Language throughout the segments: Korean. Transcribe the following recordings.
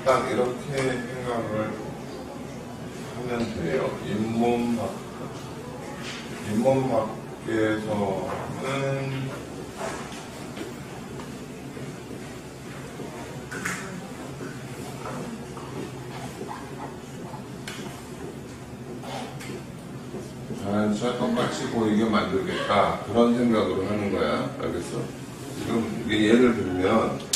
딱 이렇게 생각을 하면 돼요. 잇몸 밖에서는 자연차 똑같이 보이게 만들겠다, 그런 생각으로 하는 거야. 알겠어? 지금 이게 예를 들면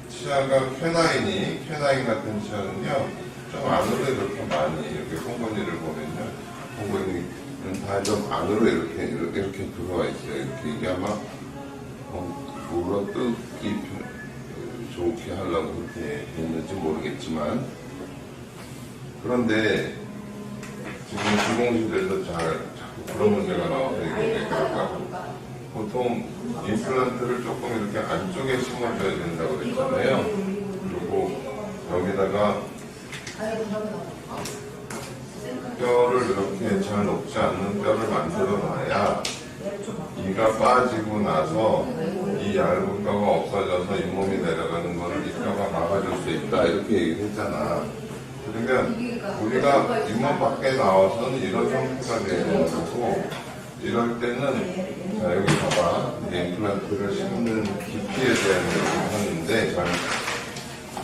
치아가 쾌나인 같은 치아는요 좀 안으로 이렇게 많이, 이렇게 콩고니를 보면요 콩고니는 다 좀 안으로 이렇게 들어와 있어요. 이렇게 이게 아마 물어뜯기 좋게 하려고 그렇게 됐는지 모르겠지만, 그런데 지금 주공실에서 자꾸 그런 문제가 나와서 이게 보통 임플란트를 조금 이렇게 안쪽에 심어줘야 된다고 그랬잖아요. 그리고 여기다가 뼈를 이렇게 잘 녹지 않는 뼈를 만들어 놔야 이가 빠지고 나서 이 얇은 뼈가 없어져서 잇몸이 내려가는 거를 이 뼈가 막아줄 수 있다, 이렇게 얘기를 했잖아. 그러면 우리가 잇몸 밖에 나와서는 이런 형태가 되는 거고, 이럴 때는 자 여기 봐봐, 임플란트를 심는 깊이에 대한 얘기를 하는데, 자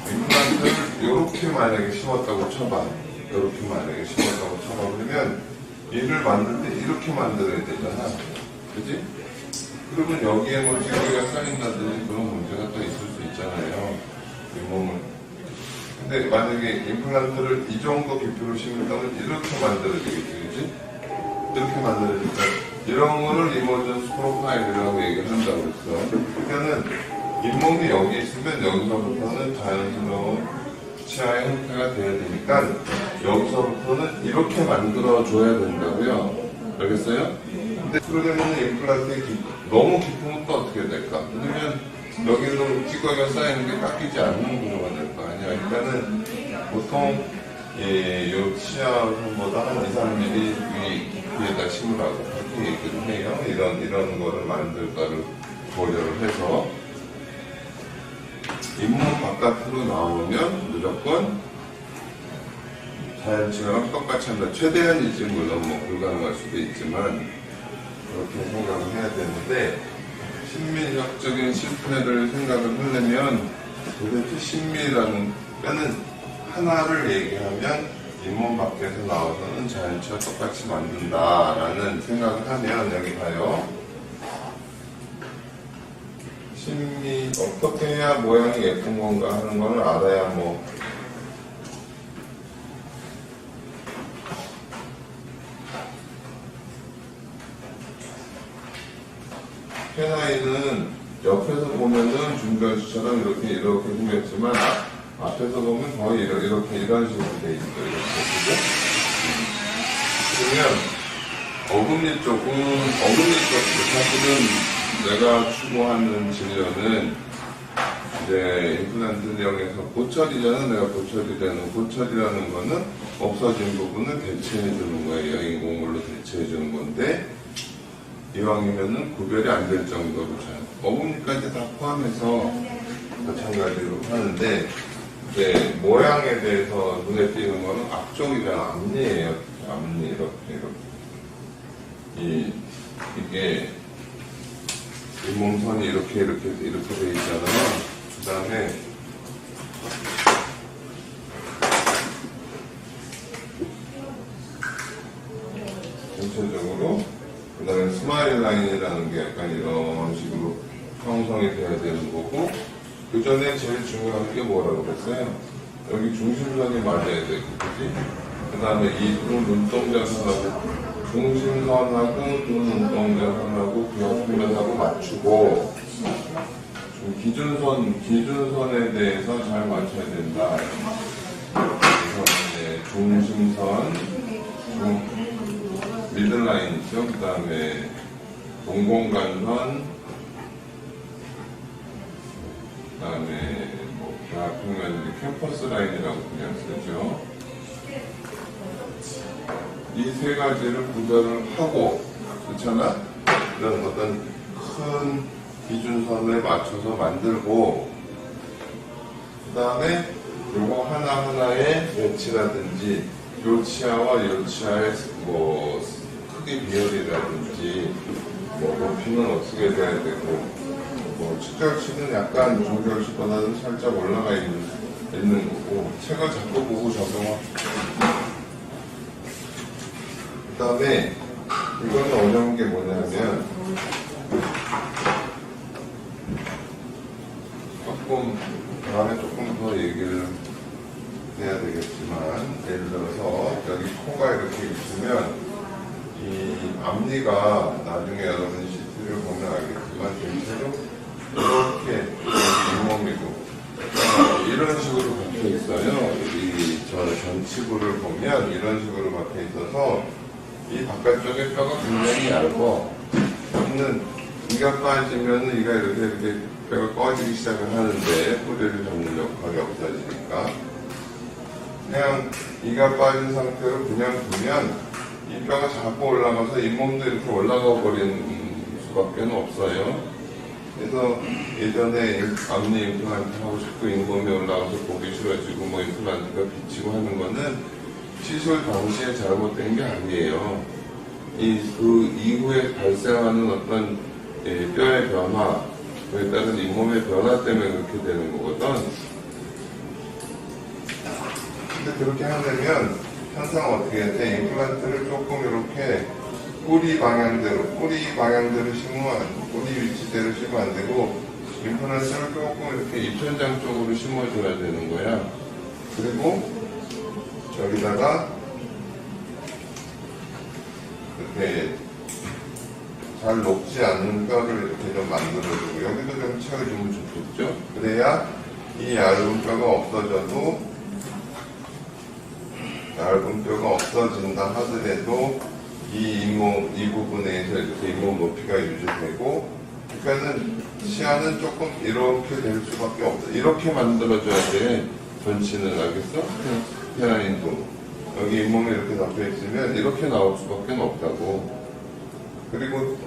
임플란트를 이렇게 만약에 심었다고 쳐봐. 이렇게 만약에 심었다고 쳐봐. 그러면 이를 만들 때 이렇게 만들어야 되잖아. 그지? 그러면 여기에 뭐 찌꺼기가 쌓인다든지 그런 문제가 또 있을 수 있잖아요. 잇몸을. 근데 만약에 임플란트를 이 정도 깊이로 심는다면 이렇게 만들어야 되겠지, 그지? 이렇게 만들어야니까 이런 거를 이머전스 프로파일이라고 얘기를 한다고 했어. 그러니까는 잇몸이 여기 있으면 여기서부터는 자연스러운 치아의 형태가 돼야 되니까 여기서부터는 이렇게 만들어줘야 된다고요. 알겠어요? 근데 그러려면 임플란트가 너무 깊으면 또 어떻게 될까? 그러면 여기로 찌꺼기가 쌓이는 게 깎이지 않는 구조가 될 거 아니야. 그러니까는 보통 요 치아선보다 한 2-3mm 위에다 심으라고 그렇게 얘기를 해요. 이런 거를 만들 거를 고려를 해서 잇몸 바깥으로 나오면 무조건 자연치아랑 똑같이 한다. 최대한이지, 물론 뭐 불가능할 수도 있지만 그렇게 생각을 해야 되는데, 신민학적인 실패를 생각을 하려면 도대체 신미라는 뼈는 하나를 얘기하면 잇몸 밖에서 나와서는 자연치아 똑같이 만든다라는 생각을 하면, 여기 봐요. 신미 어떻게 해야 모양이 예쁜 건가 하는 걸 알아야 뭐 쾌나인은 옆에서 보면은 중별수처럼 이렇게 생겼지만 앞에서 보면 거의 이런 식으로 돼 있어요. 이렇게. 그러면 어금니 쪽은 사실은 내가 추구하는 진료는 이제 임플란트형에서 고철이잖아. 내가 고철이라는 거는 없어진 부분을 대체해주는 거예요. 인공물로 대체해주는 건데, 이왕이면은 구별이 안 될 정도로 잘 어금니까지 다 포함해서 마찬가지로 하는데, 이제 모양에 대해서 눈에 띄는 거는 앞쪽이랑 앞니예요. 앞니 이렇게. 이게 잇몸선이 이렇게 돼 있잖아요. 그 다음에 전체적으로, 그 다음에 스마일 라인이라는 게 약간 이런 식으로 형성이 돼야 되는 거고, 그 전에 제일 중요한 게 뭐라고 그랬어요? 여기 중심선이 맞아야 되고, 그지? 그 다음에 이 두 눈동자선하고, 중심선하고 두 눈동자선하고 그 옆면하고 맞추고, 기준선에 대해서 잘 맞춰야 된다. 그래서 이제 중심선, 미들라인 있죠? 그 다음에 동공간선, 그 다음에 뭐 대학병원 캠퍼스 라인이라고 그냥 쓰죠. 이 세 가지를 구별을 하고, 그렇잖아? 이런 어떤 큰 기준선에 맞춰서 만들고, 다음에 요거 하나하나의 배치라든지 요 치아와 요 치아의 뭐 크기 비율이라든지 뭐 높이는 어떻게 돼야 되고 뭐 측정치는 약간 중결치보다는 살짝 올라가 있는 거고 책을 자꾸 보고 적용하고 그 다음에 이거는 어려운 게 뭐냐면 조금 다음에 조금 더 얘기를 해야 되겠지만 예를 들어서 여기 코가 이렇게 있으면 이 앞니가 나중에 여러분 CT를 보면 알겠지만 전체로 이렇게 잇몸이고 이런 식으로 박혀 있어요. 이 저 전치부를 보면 이런 식으로 박혀 있어서 이 바깥쪽에 뼈가 굉장히 얇고 저는 이가 빠지면 이가 이렇게 뼈가 꺼지기 시작을 하는데 뿌리를 잡는 역할이 없어지니까 그냥 이가 빠진 상태로 그냥 두면 이 뼈가 자꾸 올라가서 잇몸도 이렇게 올라가 버리는 수밖에 없어요. 그래서 예전에 앞니 임플란트 하고 싶고 잇몸이 올라가서 보기 싫어지고 뭐 임플란트가 비치고 하는 거는 시술 당시에 잘못된 게 아니에요. 그 이후에 발생하는 어떤 뼈의 변화, 그에 따른 잇몸의 변화 때문에 그렇게 되는 거거든. 근데 그렇게 하려면 항상 어떻게 돼? 임플란트를 조금 이렇게 뿌리 방향대로 심으면 뿌리 위치대로 심으면 안 되고 임플란트를 조금 이렇게 입천장 쪽으로 심어줘야 되는 거야. 그리고 여기다가 이렇게 잘 녹지 않는 뼈를 이렇게 좀 만들어주고 여기도 좀 채워주면 좋겠죠? 그래야 이 얇은 뼈가 없어진다 하더라도 이 부분에서 이렇게 잇몸 높이가 유지되고 그러니까는 치아는 조금 이렇게 될 수밖에 없어. 이렇게 만들어줘야 돼. 전치는 알겠어? 테라인도 여기 잇몸이 이렇게 잡혀 있으면 이렇게 나올 수밖에 없다고. 그리고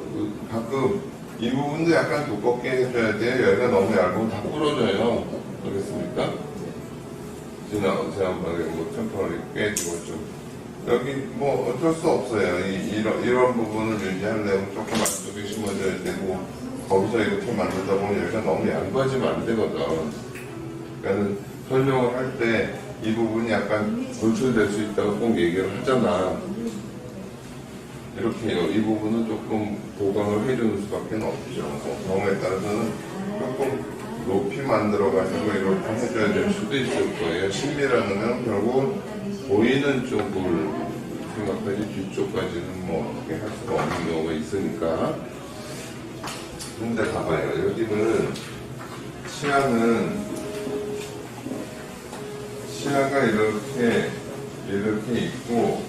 가끔 이 부분도 약간 두껍게 해줘야 돼. 여기가 너무 얇으면 다 부러져요. 알겠습니까? 지난번에 뭐 템퍼리 깨지고 좀 여기 뭐 어쩔 수 없어요. 이런 부분을 유지하려면 조금 안쪽에 심어줘야 되고 거기서 이렇게 만들다 보면 여기가 너무 얇아지면 안 되거든. 그러니까 설명을 할 때 이 부분이 약간 돌출될 수 있다고 꼭 얘기를 하잖아. 이렇게 이 부분은 조금 보강을 해주는 수밖에 없죠. 경우에 따라서는 조금 높이 만들어가지고 이렇게 해줘야 될 수도 있을 거예요. 심리라는 건 결국 보이는 쪽을 생각하지 뒤쪽까지는 뭐 어떻게 할 수가 없는 경우가 있으니까. 근데 봐봐요. 여기는 치아가 이렇게 있고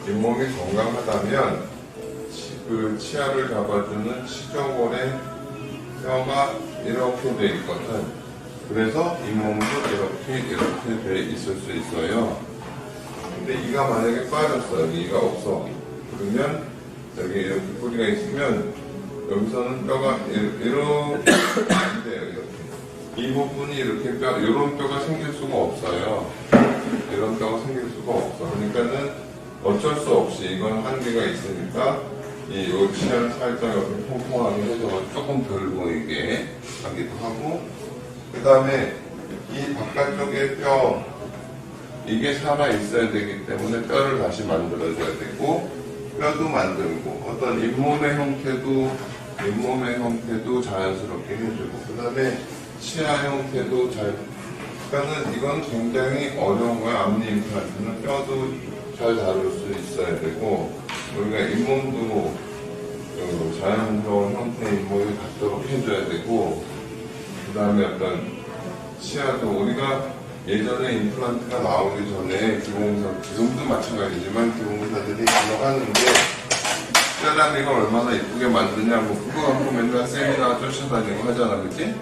잇몸이 건강하다면 그 치아를 잡아주는 치조골의 뼈가 이렇게 돼 있거든. 그래서 잇몸도 이렇게 돼 있을 수 있어요. 근데 이가 만약에 빠졌어. 여기 이가 없어. 그러면 여기 이렇게 뿌리가 있으면 여기서는 뼈가 이렇게 안 돼요. 이렇게. 이 부분이 이렇게 이런 뼈가 생길 수가 없어요. 이런 뼈가 생길 수가 없어. 그러니까는 어쩔 수 없이 이건 한계가 있으니까 이 치아를 살짝 이렇게 통통하게 해서 조금 덜 보이게 하기도 하고 그 다음에 이 바깥쪽에 뼈 이게 살아 있어야 되기 때문에 뼈를 다시 만들어줘야 되고 뼈도 만들고 어떤 잇몸의 형태도 자연스럽게 해주고 그 다음에 치아 형태도 그러니까는 이건 굉장히 어려운 거야. 앞니 임플란트는 뼈도 잘 다룰 수 있어야 되고 우리가 잇몸도 자연스러운 형태의 잇몸이 갖도록 해줘야 되고 그 다음에 어떤 치아도 우리가 예전에 임플란트가 나오기 전에 지금도 마찬가지지만 기공사들이 기억하는데 세라믹을 얼마나 이쁘게 만드냐고 그거 갖고 맨날 세미나 쫓아다니고 하잖아. 그치?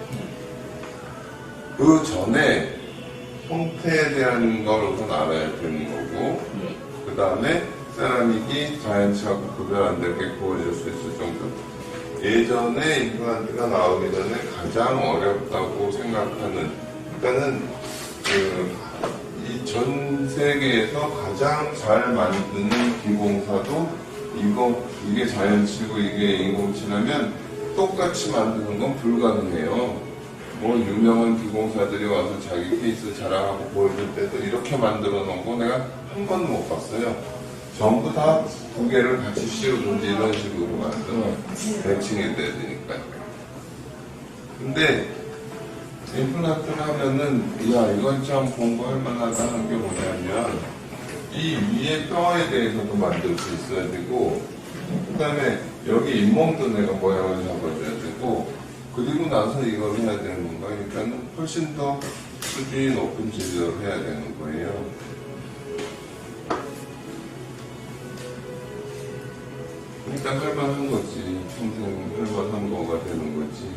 그 전에 형태에 대한 걸 우선 알아야 되는 거고 그 다음에 세라믹이 자연치하고 구별 안 되게 구워질 수 있을 정도 예전에 임플란트가 나오기 전에 가장 어렵다고 생각하는, 그러니까는 이 전 세계에서 가장 잘 만드는 기공사도 이게 자연치고 이게 인공치라면 똑같이 만드는 건 불가능해요. 뭐 유명한 기공사들이 와서 자기 케이스 자랑하고 보여줄 때도 이렇게 만들어 놓은 거 내가 한 번도 못 봤어요. 전부 다 두 개를 같이 씌우든지 이런 식으로 만들어 매칭이 돼야 되니까. 근데 임플란트를 하면은 이건 참 공부할 만하다 하는 게 뭐냐면 이 위에 뼈에 대해서도 만들 수 있어야 되고, 그 다음에 여기 잇몸도 내가 모양을 잡아줘야 되고, 그리고 나서 이걸 해야 되는 건가? 그러니까 훨씬 더 수준이 높은 진료를 해야 되는 거예요. 그러니까 할만한 거지. 평생 할만한 거가 되는 거지.